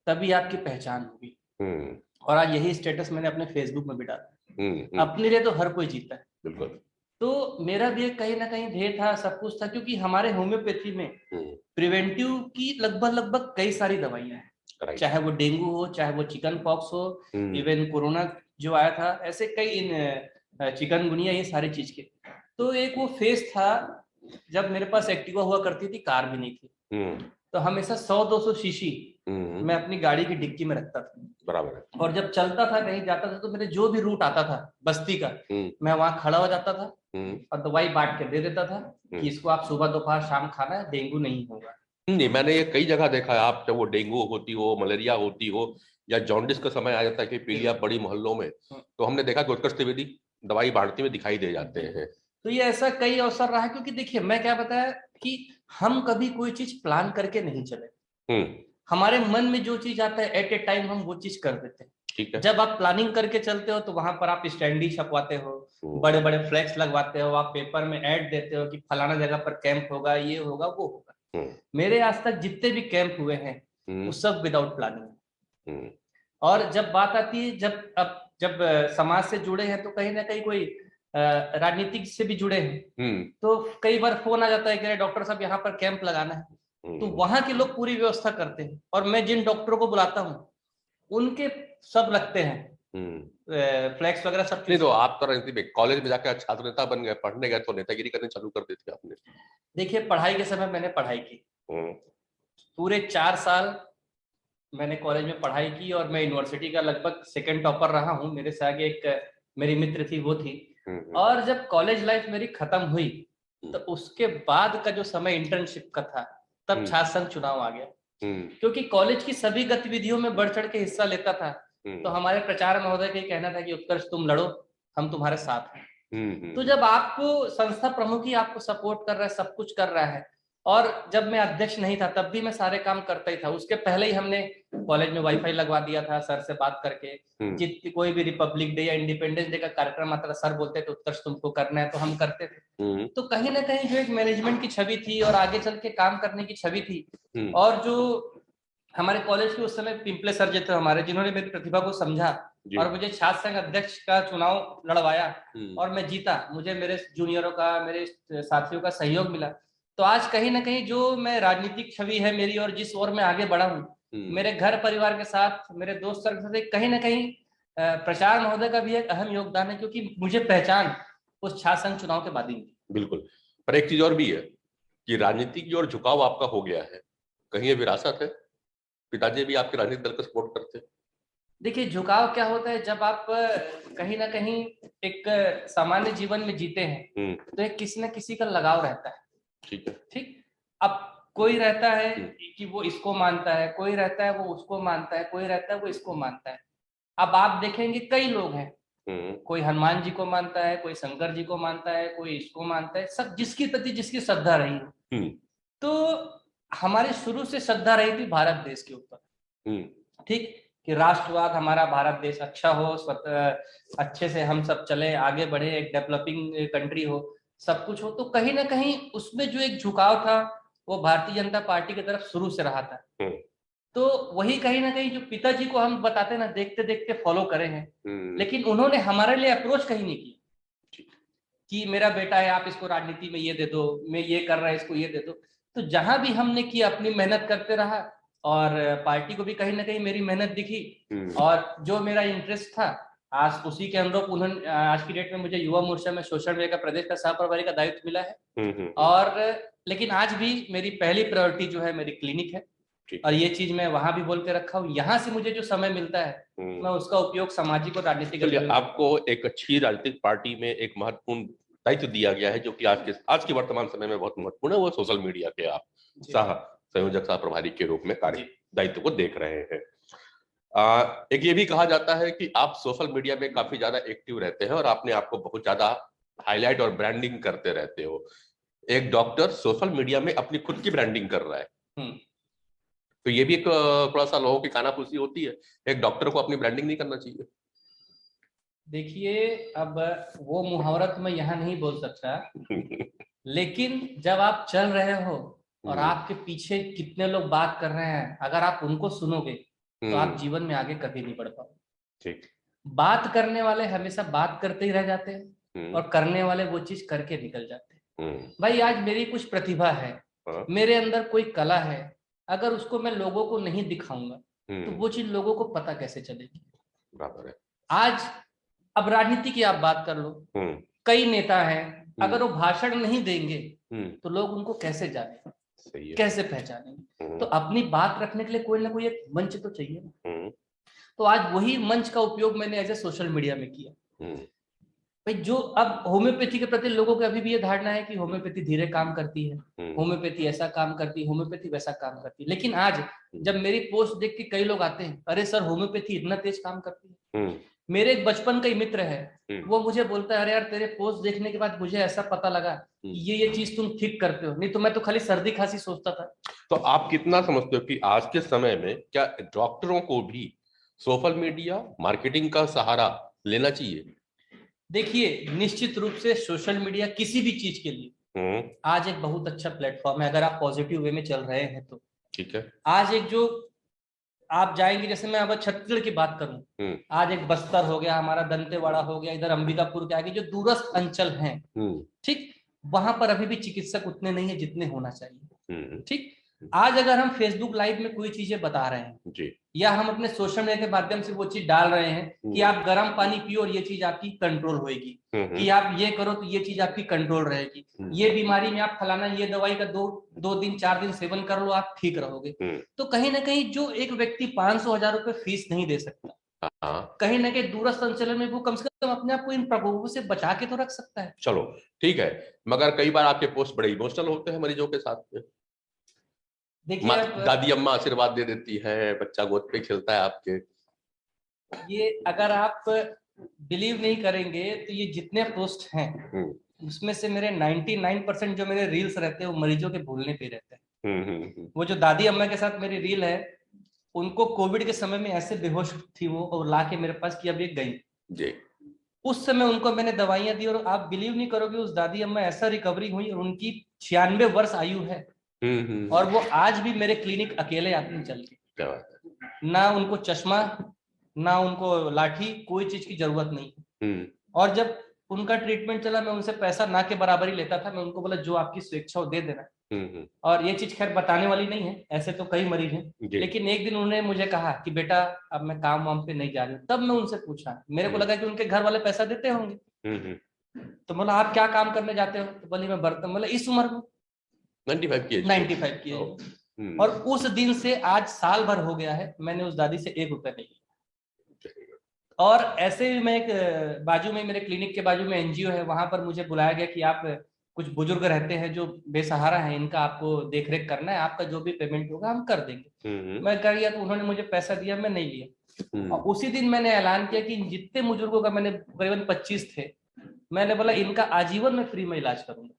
तभी आपकी पहचान होगी। और आज यही स्टेटस मैंने अपने फेसबुक में भी डाला, अपने लिए तो हर कोई जीता है। बिल्कुल। तो मेरा भी कहीं ना कहीं ध्येय था, सब कुछ था, क्योंकि हमारे होम्योपैथी में प्रिवेंटिव की लगभग कई सारी दवाइयां हैं, चाहे वो डेंगू हो, चाहे वो चिकन पॉक्स हो, इवन कोरोना जो आया था, ऐसे कई चिकनगुनिया, ये सारी चीज के। तो एक वो फेस था जब मेरे पास एक्टिवा हुआ करती थी, कार भी नहीं थी, तो हमेशा 100-200 शीशी मैं अपनी गाड़ी की डिक्की में रखता था। बराबर। और जब चलता था, कहीं जाता था, तो मेरे जो भी रूट आता था बस्ती का, मैं वहां खड़ा हो जाता था और दवाई बांट के दे देता था कि इसको आप सुबह दोपहर शाम खाना है, डेंगू नहीं होगा। नहीं, मैंने ये कई जगह देखा है। आप चाहे वो डेंगू होती हो, मलेरिया होती हो, या जॉन्डिस का समय आ जाता है कि पीलिया बड़ी मोहल्लों में, तो हमने देखा कि उत्कर्ष त्रिवेदी दवाई बांटते हुए दिखाई दे जाते हैं। तो ये ऐसा कई अवसर रहा है, क्योंकि देखिए मैं क्या बताया कि हम कभी कोई चीज प्लान करके नहीं चले, हमारे मन में जो चीज आता है एट ए टाइम हम वो चीज कर देते हैं। ठीक है। जब आप प्लानिंग करके चलते हो तो वहां पर आप स्टैंडी छपवाते हो, बड़े बड़े फ्लैक्स लगवाते हो, आप पेपर में ऐड देते हो कि फलाना जगह पर कैंप होगा, ये होगा, वो होगा। मेरे आज तक जितने भी कैंप हुए हैं वो सब विदाउट प्लानिंग। और जब बात आती है, जब समाज से जुड़े हैं तो कहीं ना कहीं कोई राजनीतिक से भी जुड़े हैं, तो कई बार फोन आ जाता है कि डॉक्टर साहब यहाँ पर कैंप लगाना है, तो वहां के लोग पूरी व्यवस्था करते हैं और मैं जिन डॉक्टरों को बुलाता हूँ उनके सब लगते हैं फ्लैक्स वगैरह सब। नहीं तो आप तो राजनीति में कॉलेज में जाकर छात्र नेता बन गए, पढ़ने गए तो नेतागिरी करने चालू कर देते आपने। देखिए पढ़ाई के समय मैंने पढ़ाई की, पूरे 4 साल मैंने कॉलेज में पढ़ाई की और मैं यूनिवर्सिटी का लगभग सेकंड टॉपर रहा हूँ। मेरे से आगे एक मेरी मित्र थी, वो थी। और जब कॉलेज लाइफ मेरी खत्म हुई तो उसके बाद का जो समय इंटर्नशिप का था, तब छात्र संघ चुनाव आ गया। क्योंकि कॉलेज की सभी गतिविधियों में बढ़ चढ़ के हिस्सा लेता था, तो हमारे प्रचार महोदय का कहना था कि उत्कर्ष तुम लड़ो, हम तुम्हारे साथ हैं। तो जब आपको संस्था प्रमुख ही आपको सपोर्ट कर रहा है, सब कुछ कर रहा है, और जब मैं अध्यक्ष नहीं था तब भी मैं सारे काम करता ही था। उसके पहले ही हमने कॉलेज में वाईफाई लगवा दिया था सर से बात करके। जितनी कोई भी रिपब्लिक डे या इंडिपेंडेंस डे का कार्यक्रम आता था, सर बोलते थे उत्कर्ष तुमको करना है, तो हम करते थे। तो कहीं ना कहीं जो एक मैनेजमेंट की छवि थी और आगे चल के काम करने की छवि थी, और जो हमारे कॉलेज के उस समय पिंपले सर जो थे हमारे, जिन्होंने मेरी प्रतिभा को समझा और मुझे छात्र संघ अध्यक्ष का चुनाव लड़वाया और मैं जीता, मुझे मेरे जूनियरों का, मेरे साथियों का सहयोग मिला। तो आज कहीं ना कहीं जो मैं राजनीतिक छवि है मेरी और जिस ओर मैं आगे बढ़ा हूँ, मेरे घर परिवार के साथ, मेरे दोस्त सर के साथ, कहीं ना कहीं प्रचार महोदय का भी एक अहम योगदान है, क्योंकि मुझे पहचान उस छात्र संघ चुनाव के बाद ही। बिल्कुल, पर एक चीज और भी है कि राजनीति की ओर झुकाव आपका हो गया है, कहीं ये विरासत है? पिताजी भी आपके राजनीतिक दल को सपोर्ट करते हैं? देखिए झुकाव क्या होता है, जब आप कहीं ना कहीं एक सामान्य जीवन में जीते हैं तो एक किसी न किसी का लगाव रहता है। ठीक है, ठीक। अब कोई रहता है कि वो इसको मानता है, कोई रहता है वो उसको मानता है, कोई रहता है वो इसको मानता है। अब आप देखेंगे कई लोग हैं, कोई हनुमान जी को मानता है, कोई शंकर जी को मानता है, कोई इसको मानता है, सब जिसकी प्रति जिसकी श्रद्धा रही है। तो हमारी शुरू से श्रद्धा रही थी भारत देश के ऊपर, ठीक, कि राष्ट्रवाद हमारा भारत देश अच्छा हो, अच्छे से हम सब चले आगे बढ़े, एक डेवलपिंग कंट्री हो, सब कुछ हो। तो कहीं ना कहीं उसमें जो एक झुकाव था वो भारतीय जनता पार्टी की तरफ शुरू से रहा था। तो वही कहीं ना कहीं जो पिताजी को हम बताते ना, देखते देखते फॉलो करे हैं, लेकिन उन्होंने हमारे लिए अप्रोच कहीं नहीं किया कि मेरा बेटा है आप इसको राजनीति में ये दे दो, मैं ये कर रहा है इसको ये दे दो। तो जहां भी हमने किया अपनी मेहनत करते रहा, और पार्टी को भी कहीं ना कहीं मेरी मेहनत दिखी, और जो मेरा इंटरेस्ट था आज उसी के अनुरूप उन्होंने आज की डेट में मुझे युवा मोर्चा में सोशल मीडिया का प्रदेश का सह प्रभारी का दायित्व मिला है। और लेकिन आज भी मेरी पहली प्रायोरिटी जो है मेरी क्लिनिक है, और ये चीज मैं वहां भी बोल के रखा हूँ। यहाँ से मुझे जो समय मिलता है मैं उसका उपयोग सामाजिक और राजनीतिक। आपको एक अच्छी राजनीतिक पार्टी में एक महत्वपूर्ण दायित्व दिया गया है जो कि आज के वर्तमान समय में बहुत महत्वपूर्ण है, वो सोशल मीडिया के आप संयोजक सह प्रभारी के रूप में कार्य दायित्व को देख रहे हैं। एक ये भी कहा जाता है कि आप सोशल मीडिया में काफी ज्यादा एक्टिव रहते हैं और आपने आपको बहुत ज्यादा हाईलाइट और ब्रांडिंग करते रहते हो। एक डॉक्टर सोशल मीडिया में अपनी खुद की ब्रांडिंग कर रहा है, तो ये भी एक थोड़ा सा लोगों की कानाफूसी होती है, एक डॉक्टर को अपनी ब्रांडिंग नहीं करना चाहिए? देखिए अब वो मुहावरा तो मैं यहाँ नहीं बोल सकता लेकिन जब आप चल रहे हो और आपके पीछे कितने लोग बात कर रहे हैं, अगर आप उनको सुनोगे तो आप जीवन में आगे कभी नहीं बढ़ पाओगे। ठीक। बात करने वाले हमेशा बात करते ही रह जाते हैं और करने वाले वो चीज करके निकल जाते हैं। भाई आज मेरी कुछ प्रतिभा है, मेरे अंदर कोई कला है, अगर उसको मैं लोगों को नहीं दिखाऊंगा तो वो चीज लोगों को पता कैसे चलेगी? बराबर है। आज अब राजनीति की आप बात कर लो, कई नेता हैं, अगर वो भाषण नहीं देंगे तो लोग उनको कैसे जाने, कैसे पहचानेंगे? तो अपनी बात रखने के लिए कोई ना कोई एक मंच तो चाहिए ना। तो आज वही मंच का उपयोग मैंने एज ए सोशल मीडिया में किया। भाई जो अब होम्योपैथी के प्रति लोगों की अभी भी ये धारणा है कि होम्योपैथी धीरे काम करती है, होम्योपैथी ऐसा काम करती है, होम्योपैथी वैसा काम करती है। लेकिन आज जब मेरी पोस्ट देख के कई लोग आते हैं, अरे सर होम्योपैथी इतना तेज काम करती है। मेरे एक बचपन का ही मित्र है, वो मुझे बोलता है अरे यार तेरे पोस्ट देखने के बाद मुझे ऐसा पता लगा ये चीज तुम ठीक करते हो, नहीं तो मैं तो खाली सर्दी खांसी सोचता था। तो आप कितना समझते हो कि आज के समय में क्या डॉक्टरों को भी सोशल मीडिया मार्केटिंग का सहारा लेना चाहिए? देखिए निश्चित रूप से सोशल मीडिया किसी भी चीज के लिए आज एक बहुत अच्छा प्लेटफॉर्म है अगर आप पॉजिटिव वे में चल रहे हैं तो। ठीक है। आज एक जो आप जाएंगे, जैसे मैं अगर छत्तीसगढ़ की बात करूं, आज एक बस्तर हो गया, हमारा दंतेवाड़ा हो गया, इधर अंबिकापुर के आगे जो दूरस्थ अंचल हैं, ठीक, वहां पर अभी भी चिकित्सक उतने नहीं है जितने होना चाहिए। ठीक, आज अगर हम फेसबुक लाइव में कोई चीजें बता रहे हैं जी, ये या हम अपने सोशल मीडिया के माध्यम से वो चीज डाल रहे हैं कि आप गर्म पानी पियो और ये चीज आपकी कंट्रोल होएगी, कि आप ये करो तो ये चीज आपकी कंट्रोल रहेगी, ये बीमारी में आप फलाना ये दवाई का 2 दिन 4 दिन सेवन कर लो आप ठीक रहोगे। तो कहीं ना कहीं जो एक व्यक्ति 500,000 रुपए फीस नहीं दे सकता, कहीं ना कहीं दूरस्थ अंचल में वो कम से कम अपने आप को इन प्रकोपों से बचा के तो रख सकता है। चलो ठीक है, मगर कई बार आपके पोस्ट बड़े इमोशनल होते हैं मरीजों के साथ में। देखिए, दादी अम्मा आशीर्वाद दे देती है, बच्चा गोद पे खेलता है आपके। ये अगर आप बिलीव नहीं करेंगे तो ये जितने पोस्ट हैं उसमें से मेरे 99% जो मेरे रील्स रहते हैं वो मरीजों के भूलने पे रहते हैं। वो जो दादी अम्मा के साथ मेरी रील है, उनको कोविड के समय में ऐसे बेहोश थी वो और ला के मेरे पास कि अब ये गई जी। उस समय उनको मैंने दवाइयां दी और आप बिलीव नहीं करोगे उस दादी अम्मा ऐसा रिकवरी हुई और उनकी 96 वर्ष आयु है और वो आज भी मेरे क्लिनिक अकेले आते हैं चल के, ना उनको चश्मा ना उनको लाठी, कोई चीज की जरूरत नहीं। और जब उनका ट्रीटमेंट चला मैं उनसे पैसा ना के बराबर ही लेता था, मैं उनको बोला जो आपकी स्वेच्छा हो दे देना। और ये चीज खैर बताने वाली नहीं है, ऐसे तो कई मरीज हैं, लेकिन एक दिन उन्होंने मुझे कहा कि बेटा अब मैं काम वाम पे नहीं जा रही हूँ। तब मैं उनसे पूछा, मेरे को लगा कि उनके घर वाले पैसा देते होंगे, तो बोला आप क्या काम करने जाते हो, तो बोली मैं बर्तन, बोला इस उम्र में 95 की एज। और उस दिन से आज साल भर हो गया है, मैंने उस दादी से 1 रुपया नहीं लिया। और ऐसे ही मैं एक बाजू में, मेरे क्लिनिक के बाजू में एनजीओ है, वहां पर मुझे बुलाया गया कि आप कुछ बुजुर्ग रहते हैं जो बेसहारा हैं, इनका आपको देखरेख करना है, आपका जो भी पेमेंट होगा हम कर देंगे। मैं कर गया तो उन्होंने मुझे पैसा दिया, मैं नहीं लिया। और उसी दिन मैंने ऐलान किया कि जितने बुजुर्गों का, मैंने करीबन 25 थे, मैंने बोला इनका आजीवन में फ्री में इलाज करूंगा।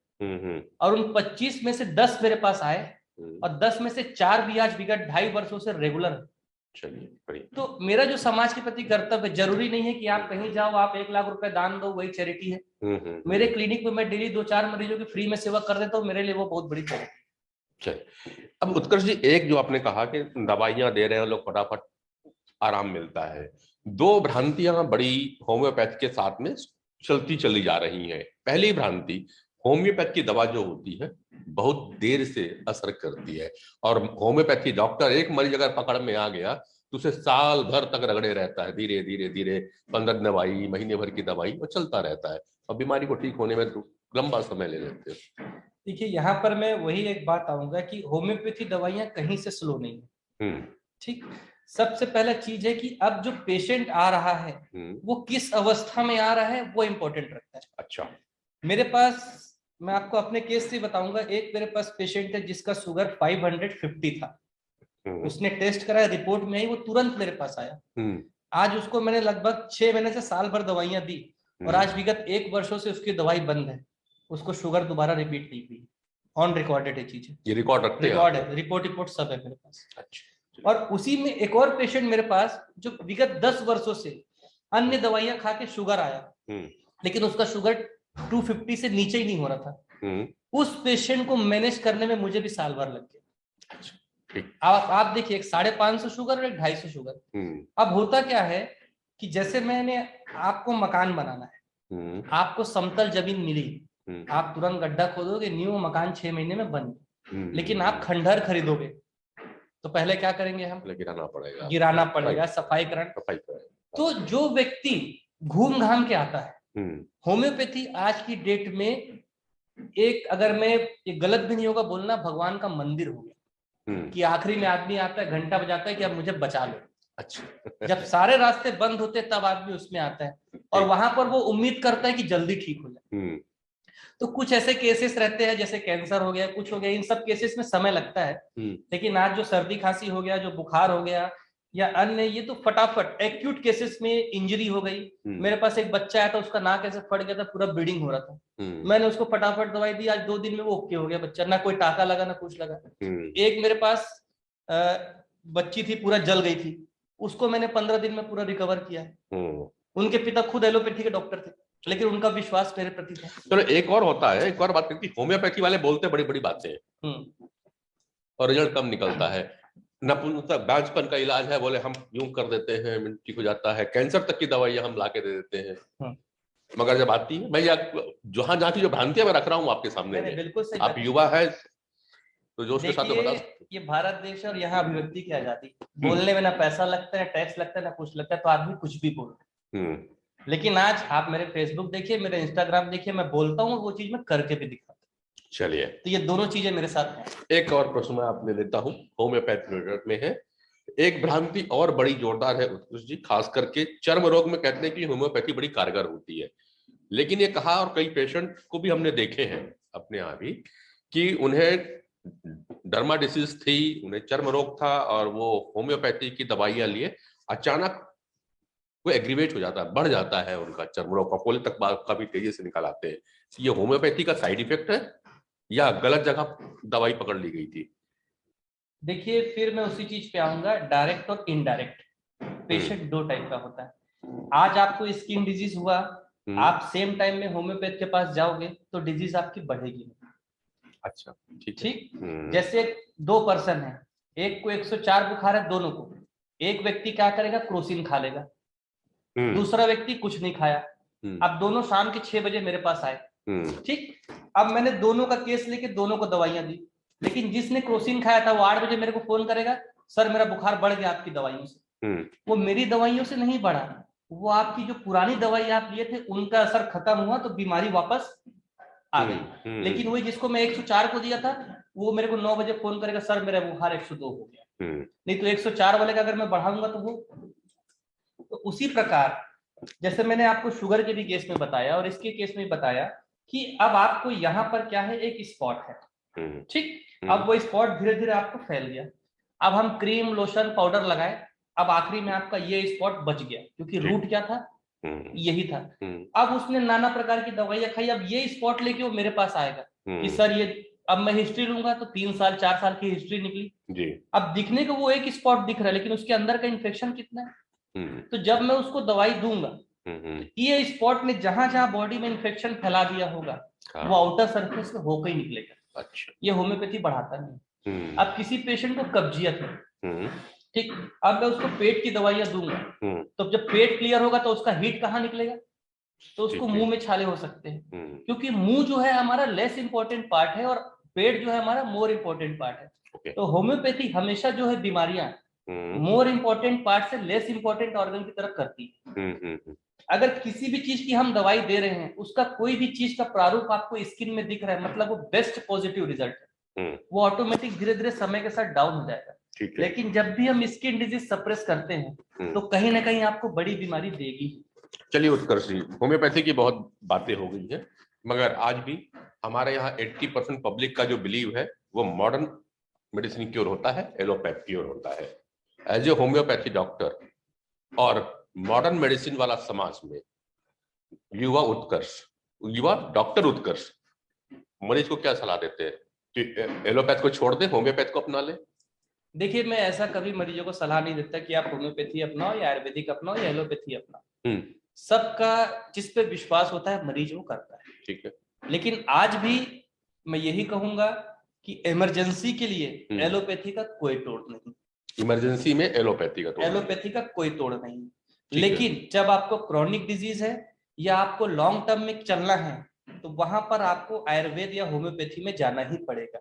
और उन 25 में से 10 मेरे पास आए और 10 में से 4 भी आज विगत 2.5 वर्षों से रेगुलर है। चलिए, तो मेरा जो समाज के प्रति कर्तव्य, जरूरी नहीं है कि आप कहीं जाओ आप 1 लाख रुपए दान दो वही चैरिटी है। मेरे क्लिनिक में मैं डेली 2-4 मरीजों की फ्री में सेवा कर देता हूँ, मेरे लिए वो बहुत बड़ी चैरिटी। चलिए, अब उत्कर्ष जी, एक जो आपने कहा कि दवाइयां दे रहे हैं लोग, फटाफट आराम मिलता है, 2 भ्रांतियां बड़ी होम्योपैथ के साथ में चलती चली जा रही हैं। पहली भ्रांति, होम्योपैथ की दवा जो होती है बहुत देर से असर करती है और होम्योपैथी डॉक्टर एक मरीज अगर पकड़ में आ गया तो उसे साल भर तक रगड़े रहता है, धीरे धीरे धीरे 15 दिन दवाई, महीने भर की दवाई, वो चलता रहता है और बीमारी को ठीक होने में लंबा समय ले लेते हैं। देखिए, यहाँ पर मैं वही एक बात आऊंगा कि होम्योपैथी दवाइयां कहीं से स्लो नहीं है। ठीक, सबसे पहला चीज है कि अब जो पेशेंट आ रहा है वो किस अवस्था में आ रहा है वो इंपॉर्टेंट रखता है। अच्छा, मेरे पास, मैं आपको अपने केस से बताऊंगा, एक मेरे पास पेशेंट है जिसका शुगर 550 था, उसने टेस्ट कराया, रिपोर्ट में आई, वो तुरंत मेरे पास आया। आज उसको मैंने लगभग 6 महीने से साल भर दवाइयां दी और आज विगत 1 वर्षों से उसकी दवाई बंद है, उसको शुगर दोबारा रिपीट नहीं हुई। ऑन रिकॉर्डेड है चीजें, ये रिकॉर्ड रखते हैं, रिकॉर्ड है, रिपोर्ट सब है मेरे पास। अच्छा। और उसी में एक और पेशेंट मेरे पास जो विगत 10 वर्षों से अन्य दवाइयां खा के शुगर आया, लेकिन उसका शुगर 250 से नीचे ही नहीं हो रहा था। उस पेशेंट को मैनेज करने में मुझे भी साल भर लग गया। आप देखिए, 550 शुगर और 250 शुगर। अब होता क्या है कि जैसे मैंने आपको मकान बनाना है, आपको समतल जमीन मिली, आप तुरंत गड्ढा खोदोगे, न्यू मकान 6 महीने में बन, लेकिन आप खंडहर खरीदोगे तो पहले क्या करेंगे, हम गिराना पड़ेगा, सफाई कराना। तो जो व्यक्ति घूम घाम के आता है, होम्योपैथी आज की डेट में एक, अगर मैं ये गलत भी नहीं होगा बोलना, भगवान का मंदिर हो गया कि आखिरी में आदमी आता है, घंटा बजाता है कि अब मुझे बचा लो। अच्छा। जब सारे रास्ते बंद होते तब आदमी उसमें आता है और वहां पर वो उम्मीद करता है कि जल्दी ठीक हो जाए। तो कुछ ऐसे केसेस रहते हैं जैसे कैंसर हो गया, कुछ हो गया, इन सब केसेस में समय लगता है। लेकिन आज जो सर्दी खांसी हो गया, जो बुखार हो गया या अन्य, ये तो फटाफट एक्यूट केसेस में इंजरी हो गई। मेरे पास एक बच्चा आया था, उसका नाक ऐसे फट गया था, पूरा ब्लीडिंग हो रहा था, मैंने उसको फटाफट दवाई दी, आज 2 दिन में वो ओके हो गया बच्चा, ना कोई टाका लगा ना कुछ लगा। एक मेरे पास बच्ची थी, पूरा जल गई थी, उसको मैंने 15 दिन में पूरा रिकवर किया। उनके पिता खुद एलोपैथी के डॉक्टर थे। लेकिन उनका विश्वास मेरे प्रति था। चलो एक और होता है, एक और बात करती, होम्योपैथी वाले बोलते बड़ी बड़ी बातें और रिजल्ट कम निकलता है। नपुंसक बांझपन का इलाज है, बोले हम यूं कर देते हैं ठीक हो जाता है, कैंसर तक की दवाइयां हम ला के दे देते हैं। मगर जब आती है, मैं जहां जहां की जो भ्रांतियां मैं रख रहा हूँ आपके सामने में, बिल्कुल सही, आप युवा है तो जोश के साथ तो बता। ये भारत देश और यहाँ अभिव्यक्ति की आजादी, बोलने में ना पैसा लगता है, टैक्स लगता है, ना कुछ लगता है, तो आदमी कुछ भी बोल। लेकिन आज आप मेरे फेसबुक देखिए, मेरे इंस्टाग्राम देखिए, मैं बोलता हूँ वो चीज मैं करके भी दिखाता हूँ। चलिए, तो ये दोनों चीजें मेरे साथ हैं। एक और प्रश्न मैं आपने लेता हूँ, होम्योपैथी में है एक भ्रांति और बड़ी जोरदार है उत्कृष्ट जी, खास करके चर्म रोग में कहते हैं कि होम्योपैथी बड़ी कारगर होती है। लेकिन ये कहा, और कई पेशेंट को भी हमने देखे हैं अपने यहाँ भी, कि उन्हें डर्मा डिसीज थी, उन्हें चर्म रोग था, और वो होम्योपैथी की दवाइयां लिए, अचानक वो एग्रीवेट हो जाता है, बढ़ जाता है उनका चर्म रोग, कपोले तक काफी तेजी से निकल आते हैं। ये होम्योपैथी का साइड इफेक्ट है या गलत जगह दवाई पकड़ ली गई थी? देखिए, फिर मैं उसी चीज पे आऊंगा, डायरेक्ट और इनडायरेक्ट। पेशेंट दो टाइप का होता है। आज आपको स्किन डिजीज हुआ, आप सेम टाइम में होम्योपैथ के पास जाओगे तो डिजीज आपकी बढ़ेगी। अच्छा, ठीक। जैसे दो पर्सन है, एक को 104 बुखार है, दोनों को, एक व्यक्ति क्या करेगा, क्रोसिन खा लेगा, दूसरा व्यक्ति कुछ नहीं खाया। अब दोनों शाम के 6 बजे मेरे पास आए, ठीक। अब मैंने दोनों का केस लेके दोनों को दवाइयां दी, लेकिन जिसने क्रोसिन खाया था वो 8 बजे मेरे को फोन करेगा, सर मेरा बुखार बढ़ गया आपकी दवाइयों से। वो मेरी दवाइयों से नहीं बढ़ा, वो आपकी जो पुरानी दवाई आप लिए थे उनका असर खत्म हुआ तो बीमारी वापस आ गई। लेकिन वही जिसको मैं 104 को दिया था, वो मेरे को 9 बजे फोन करेगा, सर मेरा बुखार 102 हो गया। नहीं तो 104 वाले का अगर मैं बढ़ाऊंगा तो वो, तो उसी प्रकार जैसे मैंने आपको शुगर के भी केस में बताया और इसके केस में बताया कि अब आपको यहाँ पर क्या है, एक स्पॉट है, ठीक। अब वो स्पॉट धीरे धीरे आपको फैल गया, अब हम क्रीम लोशन पाउडर लगाए, अब आखिरी में आपका ये स्पॉट बच गया, क्योंकि रूट क्या था, यही था। अब उसने नाना प्रकार की दवाइयां खाई, अब ये स्पॉट लेके वो मेरे पास आएगा कि सर ये, अब मैं हिस्ट्री लूंगा तो 3 साल 4 साल की हिस्ट्री निकली जी। अब दिखने को वो एक स्पॉट दिख रहा है, लेकिन उसके अंदर का इन्फेक्शन कितना है। तो जब मैं उसको दवाई दूंगा, ये स्पॉट ने जहां जहां बॉडी में इन्फेक्शन फैला दिया होगा, वो आउटर सरफेस में होकर ही निकलेगा। अच्छा, ये होम्योपैथी बढ़ाता नहीं। अब किसी पेशेंट को कब्जियत है, ठीक, अब मैं उसको पेट की दवाइयां दूंगा, तो जब पेट क्लियर होगा तो उसका हीट कहाँ निकलेगा, तो उसको मुंह में छाले हो सकते हैं, क्योंकि मुंह जो है हमारा लेस इंपॉर्टेंट पार्ट है और पेट जो है हमारा मोर इंपॉर्टेंट पार्ट है। तो होम्योपैथी हमेशा जो है बीमारियां मोर इंपॉर्टेंट पार्ट से लेस इंपॉर्टेंट ऑर्गन की तरफ करती है। अगर किसी भी चीज की हम दवाई दे रहे हैं, उसका कोई भी चीज का प्रारूप आपको स्किन में दिख रहा है, मतलब वो बेस्ट पॉजिटिव रिजल्ट है, वो ऑटोमेटिक धीरे धीरे समय के साथ डाउन हो जाएगा। लेकिन जब भी हम स्किन डिजीज सप्रेस करते हैं तो कहीं ना कहीं आपको बड़ी बीमारी देगी। चलिए उत्कर्ष जी, होम्योपैथी की बहुत बातें हो गई है, मगर आज भी हमारे यहाँ 80% पब्लिक का जो बिलीव है वो मॉडर्न मेडिसिन की ओर होता है, एलोपैथ की ओर होता है। एज ए होम्योपैथी डॉक्टर और मॉडर्न मेडिसिन वाला समाज में युवा उत्कर्ष, युवा डॉक्टर उत्कर्ष मरीज को क्या सलाह देते हैं कि एलोपैथ को छोड़ दे, होम्योपैथ को अपना ले? देखिए, मैं ऐसा कभी मरीजों को सलाह नहीं देता कि आप होम्योपैथी अपनाओ या आयुर्वेदिक अपनाओ या एलोपैथी अपनाओ। सबका जिस पे विश्वास होता है मरीज वो करता है, ठीक है। लेकिन आज भी मैं यही कहूंगा कि इमरजेंसी के लिए एलोपैथी का कोई तोड़ नहीं। इमरजेंसी में एलोपैथी का कोई तोड़ नहीं, लेकिन जब आपको क्रॉनिक डिजीज है या आपको लॉन्ग टर्म में चलना है तो वहां पर आपको आयुर्वेद या होम्योपैथी में जाना ही पड़ेगा,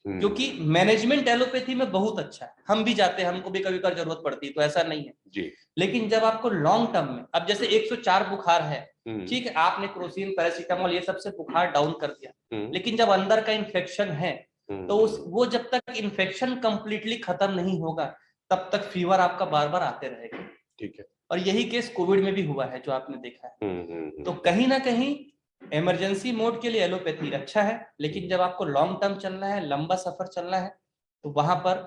क्योंकि मैनेजमेंट एलोपैथी में बहुत अच्छा है, हम भी जाते हैं, हमको भी कभी कभी जरूरत पड़ती है, तो ऐसा नहीं है जी। लेकिन जब आपको लॉन्ग टर्म में, अब जैसे 104 बुखार है, ठीक है, आपने क्रोसिन पैरासीटामोल ये सबसे बुखार डाउन कर दिया, लेकिन जब अंदर का इन्फेक्शन है तो वो जब तक इन्फेक्शन कंप्लीटली खत्म नहीं होगा तब तक फीवर आपका बार बार आते रहेगा, ठीक है। और यही केस कोविड में भी हुआ है जो आपने देखा है। तो कहीं ना कहीं इमरजेंसी मोड के लिए एलोपैथी अच्छा है, लेकिन जब आपको लॉन्ग टर्म चलना है, लंबा सफर चलना है, तो वहां पर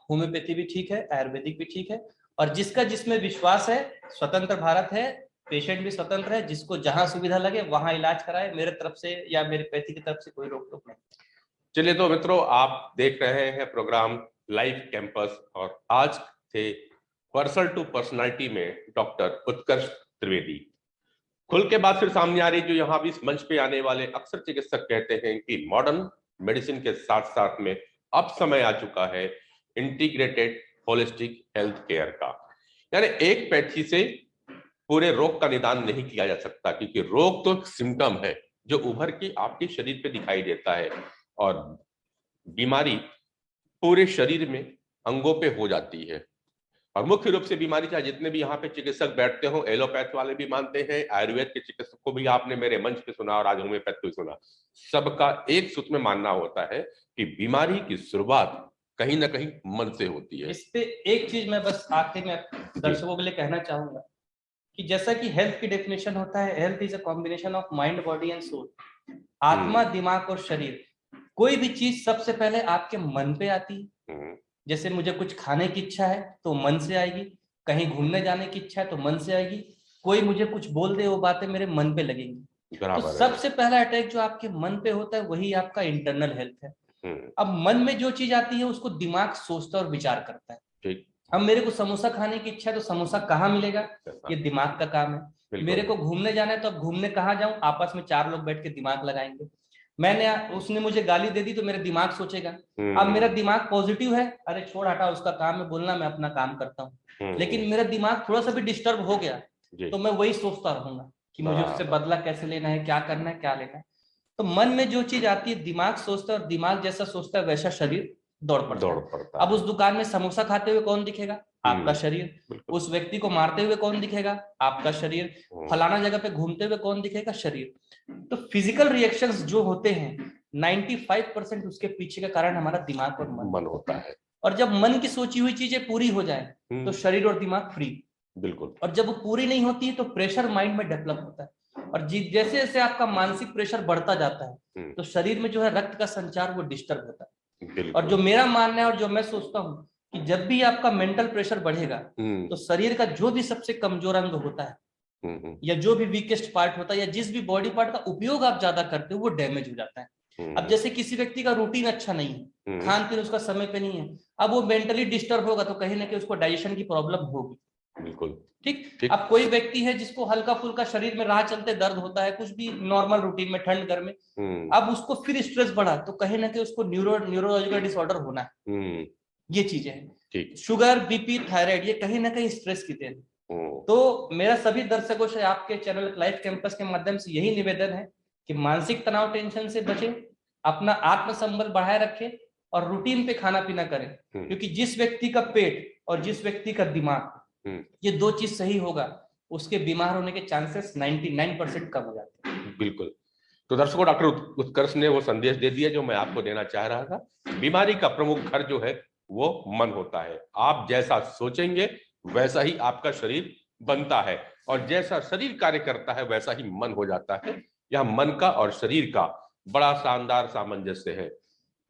होम्योपैथी भी ठीक है, आयुर्वेदिक भी ठीक है। और जिसका जिसमें विश्वास है, स्वतंत्र भारत है, पेशेंट भी स्वतंत्र है, जिसको जहां सुविधा लगे वहां इलाज कराए, मेरे तरफ से या मेरे पैथी की तरफ से कोई रोक टोक नहीं। चलिए तो मित्रों, आप देख रहे हैं प्रोग्राम लाइव कैंपस और आज थे पर्सन टू पर्सनालिटी में डॉक्टर उत्कर्ष त्रिवेदी। खुल के बात फिर सामने आ रही, जो यहाँ भी इस मंच पे आने वाले अक्सर चिकित्सक कहते हैं कि मॉडर्न मेडिसिन के साथ साथ में अब समय आ चुका है इंटीग्रेटेड होलिस्टिक हेल्थ केयर का। यानी एक पैथी से पूरे रोग का निदान नहीं किया जा सकता, क्योंकि रोग तो सिम्टम है जो उभर के आपके शरीर पे दिखाई देता है, और बीमारी पूरे शरीर में अंगों पे हो जाती है। और मुख्य रूप से बीमारी, चाहे जितने भी यहाँ पे चिकित्सक बैठते हो, एलोपैथ वाले भी मानते हैं, आयुर्वेद के चिकित्सक को भी आपने मेरे मंच पे सुना और आज होम्योपैथ को भी सुना, सबका एक सूत्र में मानना होता है कि बीमारी की शुरुआत कहीं ना कहीं मन से होती है। इस पे एक चीज मैं बस आखिर में दर्शकों के लिए कहना चाहूंगा कि जैसा कि हेल्थ की डेफिनेशन होता है, health is a combination of mind, body and soul. आत्मा, दिमाग और शरीर। कोई भी चीज सबसे पहले आपके मन पे आती है। जैसे मुझे कुछ खाने की इच्छा है तो मन से आएगी, कहीं घूमने जाने की इच्छा है तो मन से आएगी, कोई मुझे कुछ बोल दे वो बातें मेरे मन पे लगेंगी। तो सबसे पहला अटैक जो आपके मन पे होता है वही आपका इंटरनल हेल्थ है। अब मन में जो चीज आती है उसको दिमाग सोचता और विचार करता है। अब मेरे को समोसा खाने की इच्छा है तो समोसा कहाँ मिलेगा, ये दिमाग का काम है। मेरे को घूमने जाना है तो अब घूमने कहाँ जाऊं, आपस में 4 लोग बैठ के दिमाग लगाएंगे। उसने मुझे गाली दे दी तो मेरा दिमाग सोचेगा। अब मेरा दिमाग पॉजिटिव है, अरे छोड़ हटा, उसका काम है बोलना, मैं अपना काम करता हूँ। लेकिन मेरा दिमाग थोड़ा सा भी डिस्टर्ब हो गया तो मैं वही सोचता रहूंगा कि मुझे उससे बदला कैसे लेना है, क्या करना है, क्या लेना है। तो मन में जो चीज आती है दिमाग सोचता है, और दिमाग जैसा सोचता है वैसा शरीर दौड़ पड़ता। अब उस दुकान में समोसा खाते हुए कौन दिखेगा, आपका शरीर। उस व्यक्ति को मारते हुए कौन दिखेगा, आपका शरीर। फलाना जगह पे घूमते हुए कौन दिखेगा, शरीर। तो फिजिकल रिएक्शंस जो होते हैं 95% उसके पीछे का कारण हमारा दिमाग और मन होता है। और जब मन की सोची हुई चीजें पूरी हो जाए तो शरीर और दिमाग फ्री। बिल्कुल। और जब वो पूरी नहीं होती है तो प्रेशर माइंड में डेवलप होता है, और जैसे जैसे आपका मानसिक प्रेशर बढ़ता जाता है तो शरीर में जो है रक्त का संचार वो डिस्टर्ब होता है। और जो मेरा मानना है और जो मैं सोचता हूँ कि जब भी आपका मेंटल प्रेशर बढ़ेगा तो शरीर का जो भी सबसे कमजोर अंग होता है या जो भी वीकेस्ट पार्ट होता है या जिस भी बॉडी पार्ट का उपयोग आप ज्यादा करते हो वो डैमेज हो जाता है। अब जैसे किसी व्यक्ति का रूटीन अच्छा नहीं है, खान पीन उसका समय पे नहीं है, अब वो मेंटली डिस्टर्ब होगा तो कहीं ना कहीं उसको डाइजेशन की प्रॉब्लम होगी। बिल्कुल ठीक। अब कोई व्यक्ति है जिसको हल्का फुल्का शरीर में राह चलते दर्द होता है, कुछ भी नॉर्मल रूटीन में ठंड गर्म में, अब उसको फिर स्ट्रेस बढ़ा तो कहीं ना कहीं उसको न्यूरोलॉजिकल डिसऑर्डर होना है। ये चीजें हैं। शुगर, बीपी, थायराइड, ये कहीं ना कहीं स्ट्रेस की देन। तो मेरा सभी दर्शकों से आपके चैनल लाइफ कैंपस के माध्यम से यही निवेदन है कि मानसिक तनाव, टेंशन से बचें, अपना आत्मसंबल बढ़ाए रखें और रूटीन पे खाना पीना करें। क्योंकि जिस व्यक्ति का पेट और जिस व्यक्ति का दिमाग, ये दो चीज सही होगा, उसके बीमार होने के चांसेस 99% कम हो जाते हैं। बिल्कुल। तो दर्शकों, डॉक्टर उत्कर्ष ने वो संदेश दे दिया जो मैं आपको देना चाह रहा था। बीमारी का प्रमुख घर जो है वो मन होता है। आप जैसा सोचेंगे वैसा ही आपका शरीर बनता है, और जैसा शरीर कार्य करता है वैसा ही मन हो जाता है। यह मन का और शरीर का बड़ा शानदार सामंजस्य है।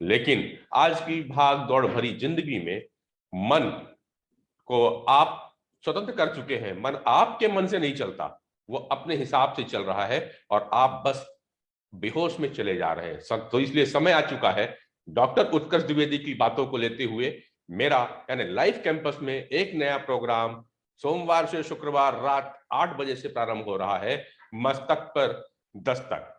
लेकिन आज की भाग दौड़ भरी जिंदगी में मन को आप स्वतंत्र कर चुके हैं। मन आपके मन से नहीं चलता, वो अपने हिसाब से चल रहा है और आप बस बेहोश में चले जा रहे हैं। तो इसलिए समय आ चुका है डॉक्टर उत्कर्ष द्विवेदी की बातों को लेते हुए मेरा यानी लाइफ कैंपस में एक नया प्रोग्राम सोमवार से शुक्रवार रात 8 बजे से प्रारंभ हो रहा है, मस्तक पर दस्तक।